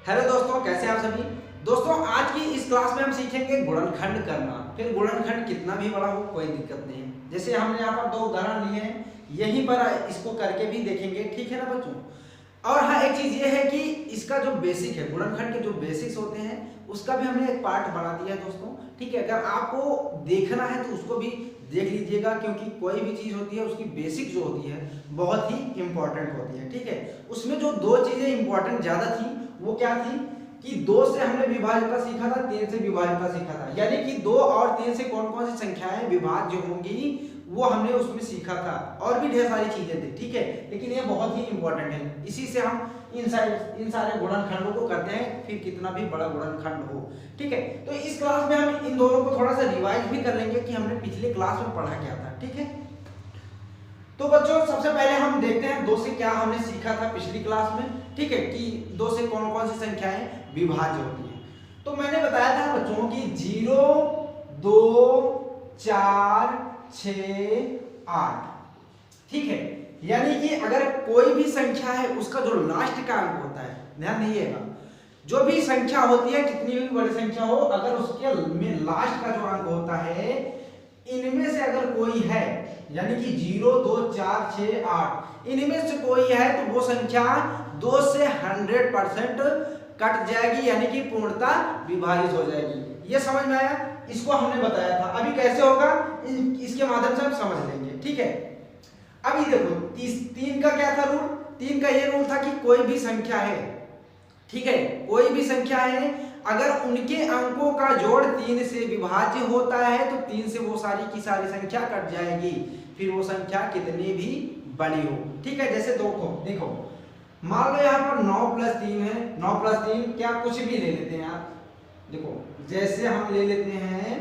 Hello दोस्तों, कैसे हैं आप सभी। दोस्तों, आज की इस क्लास में हम सीखेंगे गुणनखंड करना। फिर गुणनखंड कितना भी बड़ा हो कोई दिक्कत नहीं है। जैसे हमने यहाँ पर दो उदाहरण लिए हैं, यहीं पर इसको करके भी देखेंगे, ठीक है ना बच्चों। और हाँ, एक चीज ये है कि इसका जो बेसिक है, गुणनखंड के जो बेसिक्स होते हैं उसका भी हमने एक पार्ट बना दिया है दोस्तों, ठीक है। अगर आपको देखना है तो उसको भी देख लीजिएगा, क्योंकि कोई भी चीज होती है उसकी बेसिक जो होती है बहुत ही इंपॉर्टेंट होती है, ठीक है। उसमें जो दो चीजें इंपॉर्टेंट ज्यादा थी वो क्या थी कि 2 से हमने विभाज्यता सीखा था, 3 से विभाज्यता सीखा था। यानी कि 2 और 3 से कौन कौन सी संख्याएं विभाज्य होंगी वो हमने उसमें सीखा था। और भी ढेर सारी चीजें थी, ठीक है, लेकिन ये बहुत ही इंपॉर्टेंट है। इसी से हम इन सारे गुणनखंडों को करते हैं, फिर कितना भी बड़ा गुणनखंड हो, ठीक है। तो इस क्लास में हम इन दोनों को थोड़ा सा रिवाइज भी कर लेंगे कि हमने पिछले क्लास में पढ़ा क्या था, ठीक है। तो बच्चों, सबसे पहले हम देखते हैं 2 से क्या हमने सीखा था पिछली क्लास में, ठीक है, कि 2 से कौन कौन सी संख्याएं विभाज्य होती हैं। तो मैंने बताया था बच्चों कि 0, 2, 4, 6, 8, ठीक है। यानी कि अगर कोई भी संख्या है उसका जो लास्ट का अंक होता है, ध्यान दीजिएगा, जो भी संख्या होती है, कितनी भी बड़ी संख्या हो, अगर उसके में लास्ट का जो अंक होता है, इनमें से अगर कोई है, यानी कि 0, 2, 4, 6, 8, इनमें से कोई है तो वो संख्या 2 से 100% कट जाएगी, यानी कि पूर्णता विभाजित हो जाएगी। ये समझ में आया? इसको हमने बताया था। अभी कैसे होगा इसके माध्यम से हम समझ लेंगे, ठीक है। अभी देखो, 3 का क्या था रूल? 3 का ये रूल था कि कोई भी संख्या है, ठीक है, कोई भी संख्या है, अगर उनके अंकों का जोड़ 3 से विभाज्य होता है तो 3 से वो सारी की सारी संख्या कट जाएगी, फिर वो संख्या कितनी भी बड़ी हो, ठीक है। जैसे देखो, मान लो यहाँ पर 9 + 3 है, 9 + 3 क्या, कुछ भी ले लेते हैं यार। देखो, जैसे हम ले लेते हैं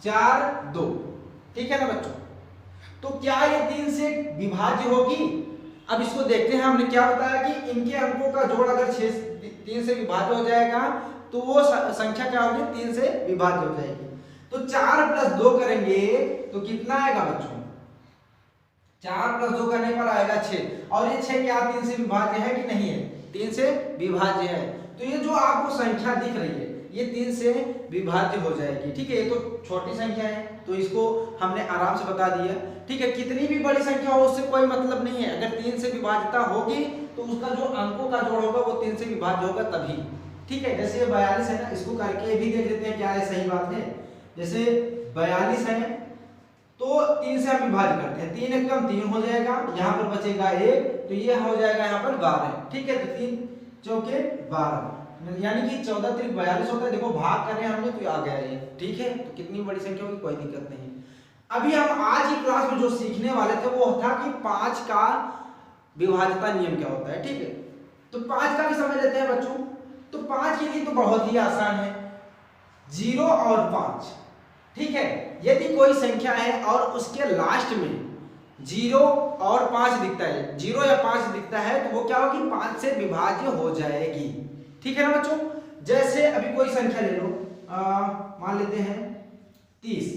4, 2, ठीक है ना बच्चों। तो क्या ये 3 से विभाज्य होगी? अब इसको देखते हैं। हमने क्या बताया कि इनके अंकों का जोड़ अगर 3 से विभाज्य हो जाएगा तो वो संख्या क्या होगी? 3 से विभाज्य हो जाएगी। तो 4 + 2 करेंगे तो कितना आएगा बच्चों? 4 + 2 करने पर आएगा 6। और ये 6 क्या 3 से विभाज्य है कि नहीं है? 3 से विभाज्य है। तो ये जो आपको संख्या दिख रही है ये 3 से विभाज्य हो जाएगी, ठीक है। ये तो छोटी संख्या है तो इसको हमने आराम से बता दिया, ठीक है। कितनी भी बड़ी संख्या हो उससे कोई मतलब नहीं है। अगर 3 से विभाज्यता होगी तो उसका जो अंकों का जोड़ होगा वो 3 से विभाज्य होगा तभी, ठीक है। जैसे 42 है ना, इसको करके भी देख लेते हैं क्या है सही बात है। जैसे 42 है तो 3 से हम विभाज्य करते हैं, 3 × 3 हो जाएगा, यहाँ पर बचेगा 1, तो ये हो जाएगा यहाँ पर 12, ठीक है। तो 3 चौके 12, यानी कि 14 × 42 होता है। देखो, भाग कर रहे हैं हमने तो आ गया ये, ठीक है। तो कितनी बड़ी संख्या होगी कोई दिक्कत नहीं। अभी हम आज की क्लास में जो सीखने वाले थे वो था कि 5 का विभाज्यता नियम क्या होता है, ठीक है। तो 5 का भी समझ लेते हैं बच्चों। तो 5 के लिए तो बहुत ही आसान है, 0 और 5, ठीक है। यदि कोई संख्या है और उसके लास्ट में 0 और 5 दिखता है, 0 या 5 दिखता है, तो वो क्या होगी? 5 से विभाज्य हो जाएगी, ठीक है ना बच्चों। जैसे अभी कोई संख्या ले लो, मान लेते हैं 30,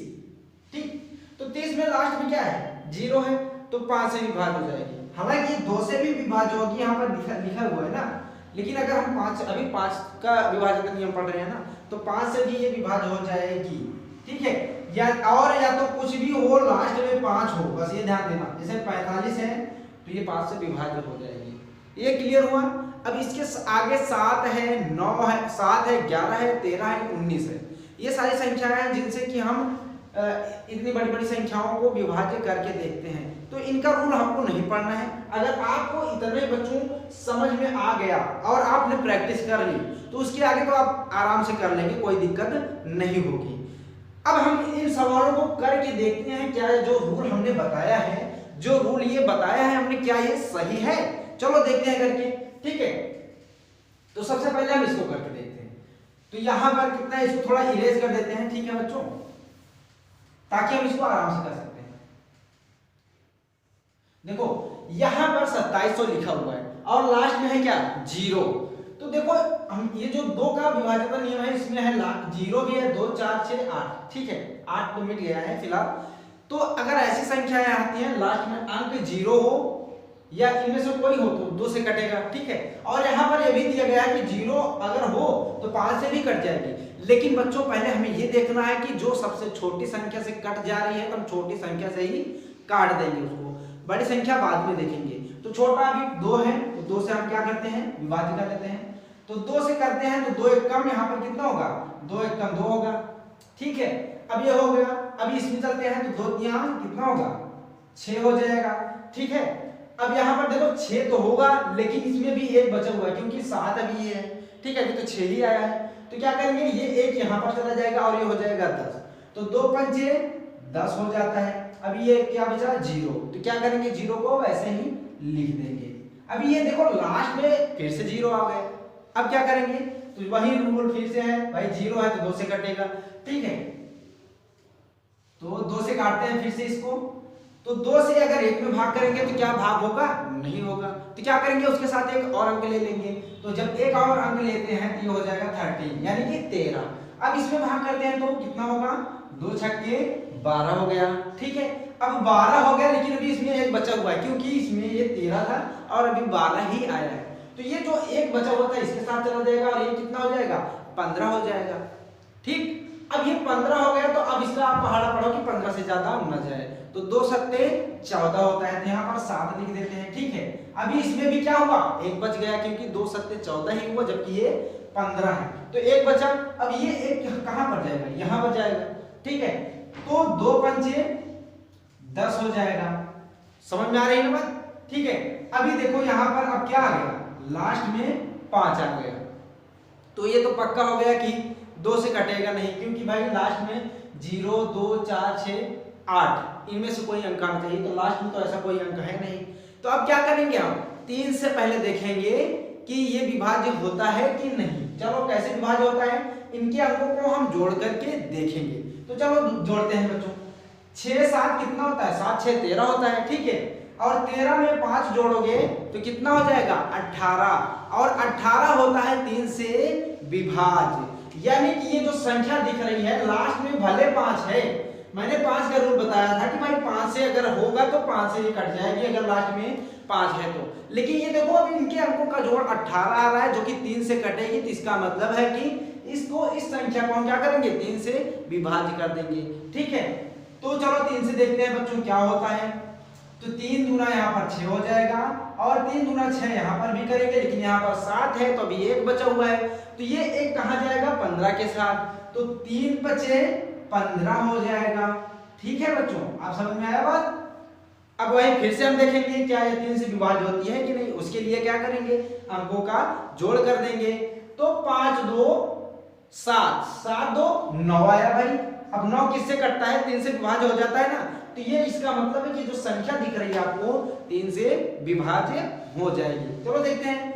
ठीक। तो 30 में लास्ट में क्या है? 0 है, तो 5 से विभाज्य हो जाएगी। हालांकि 2 से भी विभाज्य होगी, यहाँ पर लिखा हुआ है ना, लेकिन अगर हम 5 का विभाज्यता नियम पढ़ रहे हैं ना, तो 5 से भी ये विभाज्य हो जाएगी, ठीक है। या तो कुछ भी हो लास्ट में 5 हो, बस ये ध्यान देना। जैसे 45 है तो ये 5 से विभाज्य हो जाएगी। ये क्लियर हुआ? अब इसके आगे 7 है, 9 है, 7 है, 11 है, 13 है, 19 है। ये सारी संख्याएं हैं जिनसे कि हम इतनी बड़ी बड़ी संख्याओं को विभाज्य करके देखते हैं। तो इनका रूल हमको नहीं पढ़ना है। अगर आपको इतने बच्चों समझ में आ गया और आपने प्रैक्टिस कर ली तो उसके आगे तो आप आराम से कर लेंगे, कोई दिक्कत नहीं होगी। अब हम इन सवालों को करके देखते हैं क्या जो रूल हमने बताया है, जो रूल ये बताया है हमने, क्या ये सही है? चलो देखते हैं करके, ठीक है। तो सबसे पहले हम इसको करके देखते हैं। तो यहां पर कितना है, इसको थोड़ा इरेज कर देते हैं, ठीक है बच्चों, ताकि हम इसको आराम से कर सकते हैं। देखो, यहां पर 2700 लिखा हुआ है और लास्ट में है क्या? 0। तो देखो, हम ये जो 2 का विभाज्यता नियम है इसमें है 0 भी है, 2, 4, 6, 8, ठीक है। 8 तो मिट गया है फिलहाल। तो अगर ऐसी संख्याएं आती हैं लास्ट में अंक 0 हो या इनमें से कोई हो तो 2 से कटेगा, ठीक है। और यहाँ पर ये भी दिया गया है कि 0 अगर हो तो 5 से भी कट जाएगी। लेकिन बच्चों पहले हमें ये देखना है कि जो सबसे छोटी संख्या से कट जा रही है तो हम छोटी संख्या से ही काट देंगे उसको, बड़ी संख्या बाद में देखेंगे। तो छोटा अभी 2 है तो 2 से हम क्या करते हैं, विभाज्य कर लेते हैं। तो 2 से करते हैं तो 2 एक कम, यहाँ पर कितना होगा, 2 एक कम 2 होगा, ठीक है। अब ये हो गया। अभी इसमें चलते हैं तो 2 यहाँ कितना होगा, 6 हो जाएगा, ठीक है। अब यहाँ पर देखो 6 तो होगा, लेकिन इसमें भी एक बचा हुआ है क्योंकि 7 अभी ये है, ठीक है, तो 6 ही आया है। तो क्या करेंगे, ये एक यहाँ पर चला जाएगा और ये हो जाएगा 10, तो 2 पंचे 10 हो जाता है। अभी ये क्या बचा, 0, तो क्या करेंगे 0 को वैसे ही लिख देंगे। अभी ये देखो लास्ट में फिर से 0 आ गए। अब क्या करेंगे, तो वही रूल फिर से है भाई, 0 है तो 2 से कटेगा, ठीक है। तो 2 से काटते हैं फिर से इसको। तो 2 से अगर 1 में भाग करेंगे तो क्या भाग होगा, नहीं होगा। तो क्या करेंगे, उसके साथ एक और अंक ले लेंगे। तो जब एक और अंक लेते हैं तो ये हो जाएगा 13 यानी कि 13। अब इसमें भाग करते हैं तो कितना होगा, 2 छक्के 12 हो गया, ठीक है। अब 12 हो गया, लेकिन अभी इसमें एक बचा हुआ है क्योंकि इसमें ये 13 था और अभी 12 ही आया है। तो ये जो एक बचा हुआ था इसके साथ चला जाएगा और ये कितना हो जाएगा, 15 हो जाएगा, ठीक। अब ये 15 हो गया, तो अब इसका आप पहाड़ा पढ़ो कि 15 से ज्यादा न जाए। तो 2 सत्ते 14 होता है, तो यहाँ पर 7 लिख देते हैं, ठीक है। अभी इसमें भी क्या हुआ, एक बच गया क्योंकि 2 सत्ते 14 ही हुआ, जबकि ये 15 है, तो एक बचा। अब ये एक कहां पर जाएगा, यहां पर जाएगा, ठीक है। तो 2 पंचे 10 हो जाएगा, समझ में आ रही है ना बात, ठीक है। अभी देखो यहाँ पर अब क्या आ गया, लास्ट में 5 आ गया। तो ये तो पक्का हो गया कि 2 से कटेगा नहीं, क्योंकि भाई लास्ट में 0 2 4 6 8 इनमें से कोई अंक आना चाहिए, तो लास्ट में तो ऐसा कोई अंक है नहीं। तो अब क्या करेंगे, हम 3 से पहले देखेंगे कि ये विभाज्य होता है कि नहीं। चलो कैसे विभाज्य होता है, इनके अंकों को हम जोड़ करके देखेंगे। तो चलो जोड़ते हैं बच्चों। 6 7 कितना होता है, 7 6 13 होता है, ठीक है। और 13 में 5 जोड़ोगे तो कितना हो जाएगा, 18। और 18 होता है 3 से विभाज्य, यानी कि ये जो संख्या दिख रही है लास्ट में भले 5 है, मैंने 5 का रूल बताया था कि भाई 5 से अगर होगा तो 5 से ये कट जाएगी अगर लास्ट में 5 है तो। लेकिन ये देखो अभी इनके अंकों का जोड़ 18 आ रहा है जो कि 3 से कटेगी, तो इसका मतलब है कि इसको, इस संख्या को हम क्या करेंगे, 3 से विभाज्य कर देंगे, ठीक है। तो चलो 3 से देखते हैं बच्चों क्या होता है। तो 3 दूना यहाँ पर 6 हो जाएगा और 3 दूना 6 यहाँ पर भी करेंगे, लेकिन यहाँ पर 7 है तो अभी एक बचा हुआ है, तो ये एक कहाँ जाएगा, 15 के साथ। तो 3 बचे 15 हो जाएगा, ठीक है बच्चों, आप समझ में आया बात। अब वही फिर से हम देखेंगे क्या ये 3 से विभाज्य होती है कि नहीं। उसके लिए क्या करेंगे, अंकों का जोड़ कर देंगे। तो 5 2 7 7 2 9 आया भाई। अब 9 किससे कटता है, 3 से विभाज्य हो जाता है ना। तो ये इसका मतलब है कि जो संख्या दिख रही है आपको 3 से विभाज्य हो जाएगी। चलो देखते हैं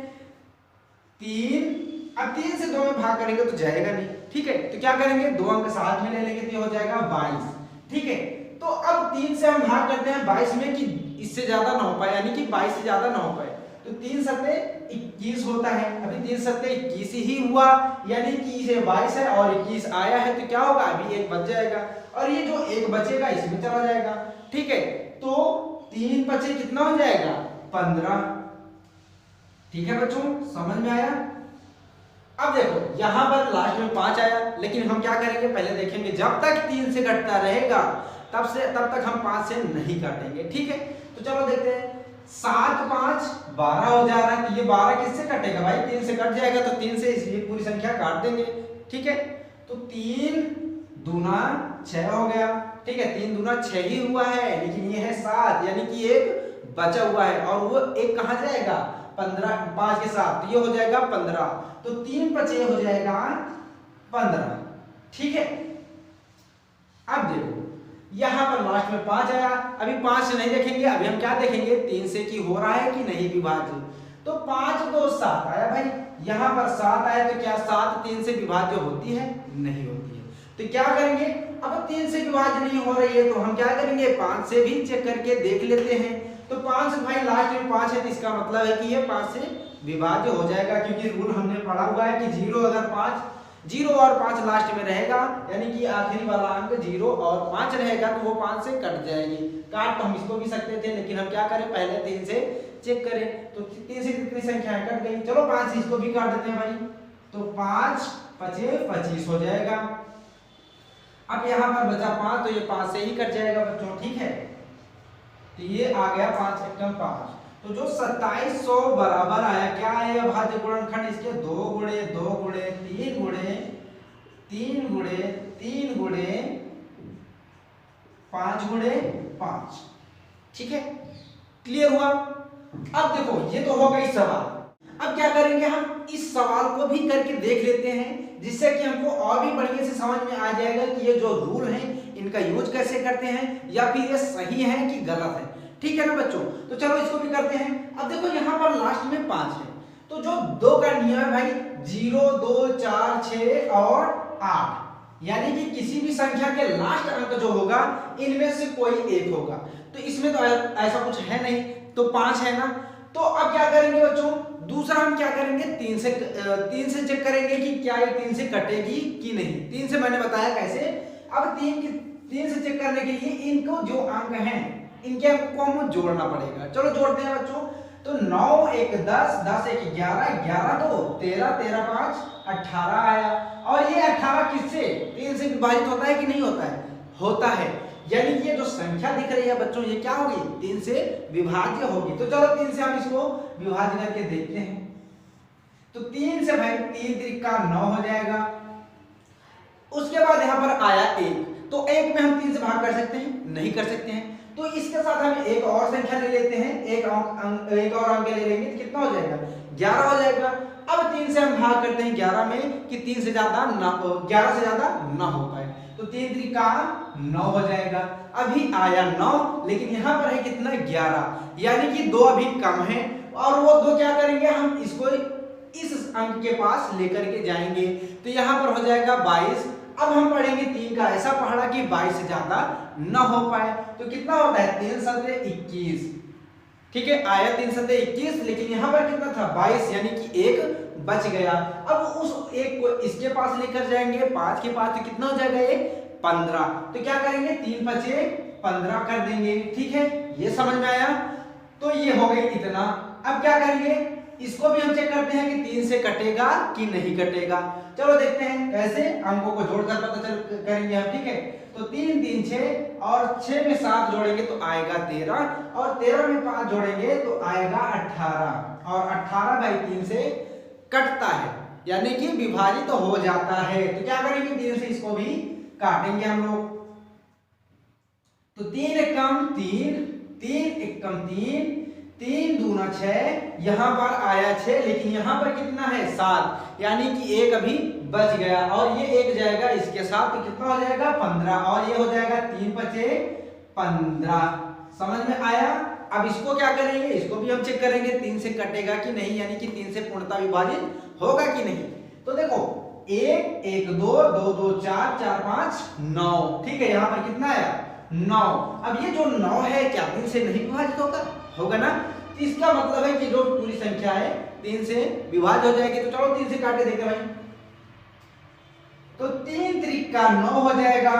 3। अब 3 से 2 में भाग करेंगे तो जाएगा नहीं, ठीक है। तो क्या करेंगे, 2 अंक साथ में ले लेंगे तो हो जाएगा 22, ठीक है। तो अब 3 से हम भाग करते हैं 22 में कि इससे ज्यादा ना हो पाए, यानी कि 22 से ज्यादा ना हो पाए। तो 3 सत्ते 21 होता है, अभी 3 सत्ते 21 ही हुआ, यानी कि ये 22 है और 21 आया है, तो क्या होगा, अभी एक बच जाएगा और ये जो एक बचेगा इसमें चला जाएगा, ठीक है। तो 3 बचे कितना हो जाएगा, 15, ठीक है बच्चों, समझ में आया। अब देखो यहां पर लास्ट में 5 आया, लेकिन हम क्या करेंगे, पहले देखेंगे जब तक 3 से घटता रहेगा तब तक हम 5 से नहीं काटेंगे, ठीक है। तो चलो देखते हैं, 7 5 12 हो जा रहा है, तो ये 12 किससे कटेगा भाई, 3 से कट जाएगा, तो 3 से इसलिए पूरी संख्या काट देंगे, ठीक है। तो 3 दूना 6 हो गया, ठीक है, 3 दूना 6 ही हुआ है, लेकिन ये है 7, यानी कि एक बचा हुआ है और वो एक कहां जाएगा, 15 5 के साथ, तो ये हो जाएगा 15। तो 3 5 हो जाएगा 15, ठीक है। अब देखो यहां पर लास्ट में 5 आया, अभी 5 से नहीं देखेंगे, अभी हम क्या देखेंगे, 3 से कि हो रहा है कि नहीं विभाज्य। तो 5 2 7 आया भाई, यहां पर 7 आया, तो क्या 7 3 से विभाज्य होती है, नहीं होती है। तो क्या करेंगे, अब 3 से विभाज्य नहीं हो रही है तो हम क्या करेंगे, 5 से भी चेक करके देख लेते हैं। तो 5 से भाई लास्ट में 5 है, तो इसका मतलब है कि ये 5 से विभाज्य हो जाएगा, क्योंकि रूल हमने पढ़ा हुआ है कि 0 अगर 5 0 और 5 लास्ट में रहेगा, यानी कि आखिरी वाला अंक 0 और 5 रहेगा, तो वो 5 से कट जाएगी। काट तो हम इसको भी सकते थे, लेकिन हम क्या करें, पहले 3 से चेक करें तो 3 से कितनी संख्या कट गई। चलो 5 से इसको भी काट देते हैं भाई, तो 5 पचे 25 हो जाएगा। अब यहाँ पर बचा 5, तो ये 5 से ही कट जाएगा बच्चों, ठीक है। तो ये आ गया 5 एकम 5। तो जो 2700 बराबर आया, क्या आया भाज्य गुणनखंड इसके 2 गुणे 2 गुणे 3 गुणे 3 गुणे 3 गुणे 5 गुणे 5, ठीक है। क्लियर हुआ। अब देखो ये तो हो गई सवाल। अब क्या करेंगे, हम इस सवाल को भी करके देख लेते हैं, जिससे कि हमको और भी बढ़िया से समझ में आ जाएगा कि ये जो रूल हैं इनका यूज कैसे करते हैं, या फिर ये सही है कि गलत है, ठीक है ना बच्चों। तो चलो इसको भी करते हैं। अब देखो यहाँ पर लास्ट में 5 है, तो जो 2 का नियम है भाई 0 2 4 6 और 8, यानी कि किसी भी संख्या के लास्ट अंक जो होगा इनमें से कोई एक होगा। तो इसमें तो ऐसा कुछ है नहीं, तो 5 है ना। तो अब क्या करेंगे बच्चों, दूसरा हम क्या करेंगे, 3 से चेक करेंगे कि क्या ये 3 से कटेगी कि नहीं। 3 से मैंने बताया कैसे। अब 3 से चेक करने के लिए इनको जो अंक हैं इनके अंक को हम जोड़ना पड़ेगा। चलो जोड़ते हैं बच्चों। तो 9 1 10 10 1 11 11 2 13 13 5 18 आया। और ये 18 किससे 3 से विभाजित होता है कि नहीं होता है, होता है। यानी ये जो संख्या दिख रही है बच्चों ये क्या होगी, 3 से विभाज्य होगी। तो चलो 3 से हम इसको विभाज्य करके देखते हैं। तो 3 से भाई 3 त्रिका 9 हो जाएगा। उसके बाद यहां पर आया 1, तो 1 में हम 3 से भाग कर सकते हैं, नहीं कर सकते हैं। तो इसके साथ हम एक और संख्या ले लेते हैं, एक और अंक ले लेंगे तो कितना हो जाएगा, 11 हो जाएगा। अब 3 से हम भाग करते हैं 11 में कि 3 से ज्यादा ना, 11 से ज्यादा ना हो पाए, तो 3 त्रिका 9 हो जाएगा। अभी आया 9, लेकिन यहाँ पर है कितना 11, यानी कि 2 अभी कम है। और वो 2 क्या करेंगे, हम इसको इस अंक के पास लेकर के जाएंगे, तो यहाँ पर हो जाएगा 22। अब हम पढ़ेंगे 3 का ऐसा पहाड़ा कि 22 से ज्यादा न हो पाए, तो कितना होता है 3 7 21, ठीक है। आया 3 7 21, लेकिन यहाँ पर कितना था 22, यानी कि 1 बच गया। अब उस 1 को इसके पास लेकर जाएंगे 5 के पास, तो कितना हो जाएगा ये 15। तो क्या करेंगे 3 5 15 कर देंगे, ठीक है। ये समझ में आया। तो ये हो गई इतना। अब क्या करेंगे, इसको भी हम चेक करते हैं कि 3 से कटेगा कि नहीं कटेगा। चलो देखते हैं कैसे, अंकों को जोड़कर पता चल करेंगे हम, ठीक है। तो 3 3 6 और 6 में 7 जोड़ेंगे तो आएगा 13, और 13 में 5 जोड़ेंगे तो आएगा 18, और 18 भाई 3 से कटता है, यानी कि विभाजित तो हो जाता है। तो क्या करेंगे 3 से इसको भी काटेंगे हम लोग। तो 3 एकम 3 3 एकम 3 3 दूना 6, यहां पर आया 6, लेकिन यहां पर कितना है 7, यानी कि 1 अभी बच गया, और ये 1 जाएगा इसके साथ, तो कितना हो जाएगा 15, और ये हो जाएगा 3 5 15। समझ में आया। अब इसको क्या करेंगे, इसको भी हम चेक करेंगे 3 से कटेगा कि नहीं, यानी कि 3 से पूर्णतः विभाजित होगा कि नहीं। तो देखो 1 1 2 2 2 4 4 5 9, ठीक है। यहाँ पर कितना आया 9। अब ये जो 9 है क्या 3 से नहीं विभाजित होगा ना। इसका मतलब है कि जो पूरी संख्या है 3 से विभाजित हो जाएगी। तो चलो 3 से काटे देखते भाई। तो 3 त्रिका 9 हो जाएगा।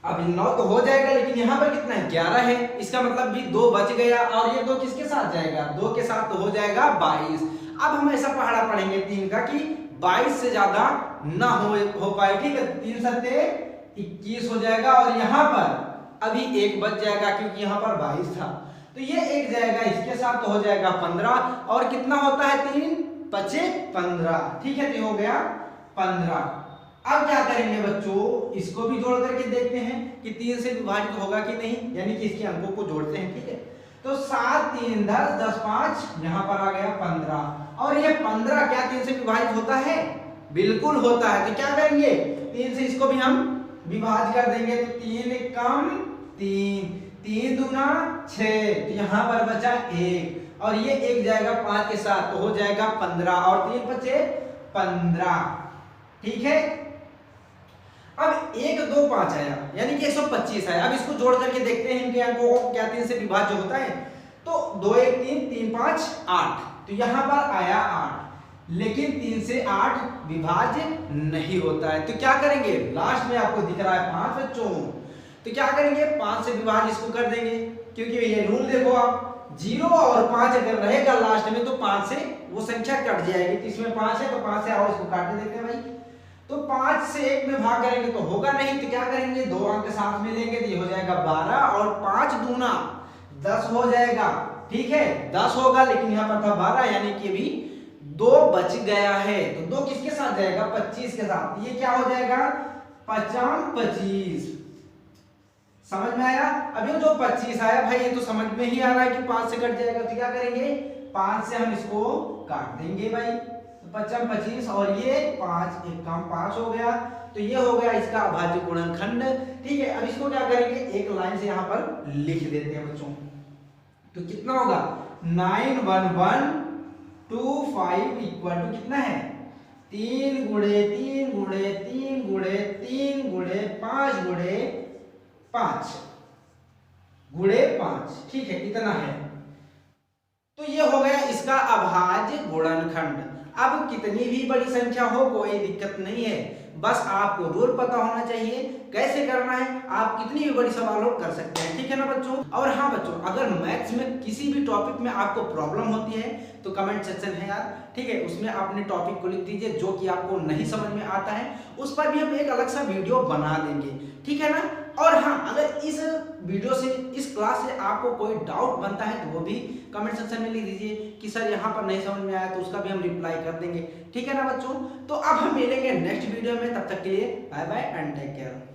अब 9 तो हो जाएगा, लेकिन यहाँ पर कितना है 11 है, इसका मतलब भी 2 बच गया, और ये 2 किसके साथ जाएगा, 2 के साथ तो हो जाएगा 22। अब हम ऐसा पहाड़ा पढ़ेंगे 3 का कि 22 से ज्यादा ना हो पाए, ठीक है। 3 7 21 हो जाएगा, और यहाँ पर अभी 1 बच जाएगा क्योंकि यहाँ पर 22 था, तो ये 1 जाएगा इसके साथ, तो हो जाएगा 15, और कितना होता है 3 5 15, ठीक है। तो हो गया 15। अब क्या करेंगे बच्चों, इसको भी जोड़ करके देखते हैं कि 3 से विभाजित होगा कि नहीं, यानी कि इसके अंकों को जोड़ते हैं, ठीक है। तो 7 3 10 10 5, यहाँ पर आ गया 15, और ये 15 क्या 3 से विभाजित होता है, बिल्कुल होता है। तो क्या करेंगे 3 से इसको भी हम विभाजित कर देंगे, तो 3 कम 3 3 दूना 6, तो यहाँ पर बचा 1, और ये 1 जाएगा 5 के साथ, तो हो जाएगा 15, और 3 5 15, ठीक है। अब 1 2 5 आया, यानी कि 125 आया। अब इसको जोड़ करके देखते हैं इनके अंकों को, क्या 3 से विभाज्य होता है। तो 2 1 3 3 5 8, तो यहाँ पर आया 8, लेकिन 3 से 8 विभाज्य नहीं होता है। तो क्या करेंगे, लास्ट में आपको दिख रहा है 5 बच्चों, तो क्या करेंगे 5 से विभाज्य इसको कर देंगे, क्योंकि ये रूल देखो आप जीरो और 5 अगर रहेगा लास्ट में तो 5 से वो संख्या कट जाएगी। तो इसमें 5 है तो 5 से आओ इसको काट देते हैं भाई। तो 5 से 1 में भाग करेंगे तो होगा नहीं, तो क्या करेंगे, 2 अंक साथ में लेंगे तो ये हो जाएगा 12 और 5 दूना 10 हो जाएगा। ठीक है, 10 होगा लेकिन यहाँ पर था 12 यानी कि अभी 2 बच गया है। तो 2 किसके साथ जाएगा, 25 के साथ। ये क्या हो जाएगा, 5 25। समझ में आया। अब ये जो 25 आया भाई ये तो समझ में ही आ रहा है कि 5 से कट जाएगा, तो क्या करेंगे, 5 से हम इसको काट देंगे भाई। तो 5 25 और ये 5 एक काम 5 हो गया। तो ये हो गया इसका अभाज्य गुणनखंड। ठीक है, अब इसको क्या करेंगे, एक लाइन से यहाँ पर लिख देते हैं बच्चों। तो कितना होगा, 91125 इक्वल टू कितना है, 3 गुणे 3 गुणे 3 गुणे 3 गुणे 5 गुणे 5 गुणे 5। ठीक है, इतना है। तो ये हो गया इसका अभाज्य गुणनखंड। अब कितनी भी बड़ी संख्या हो कोई दिक्कत नहीं है, बस आपको रूल पता होना चाहिए कैसे करना है। आप कितनी भी बड़ी सवाल हो कर सकते हैं। ठीक है ना बच्चों। और हाँ बच्चों, अगर मैथ्स में किसी भी टॉपिक में आपको प्रॉब्लम होती है तो कमेंट सेक्शन है यार, ठीक है, उसमें अपने टॉपिक को लिख दीजिए जो कि आपको नहीं समझ में आता है, उस पर भी हम एक अलग सा वीडियो बना देंगे। ठीक है ना। और हाँ, अगर इस वीडियो से, इस क्लास से आपको कोई डाउट बनता है तो वो भी कमेंट सेक्शन में लिख दीजिए कि सर यहाँ पर नहीं समझ में आया, तो उसका भी हम रिप्लाई कर देंगे। ठीक है ना बच्चों। तो अब हम मिलेंगे नेक्स्ट वीडियो में, तब तक के लिए bye bye and take care.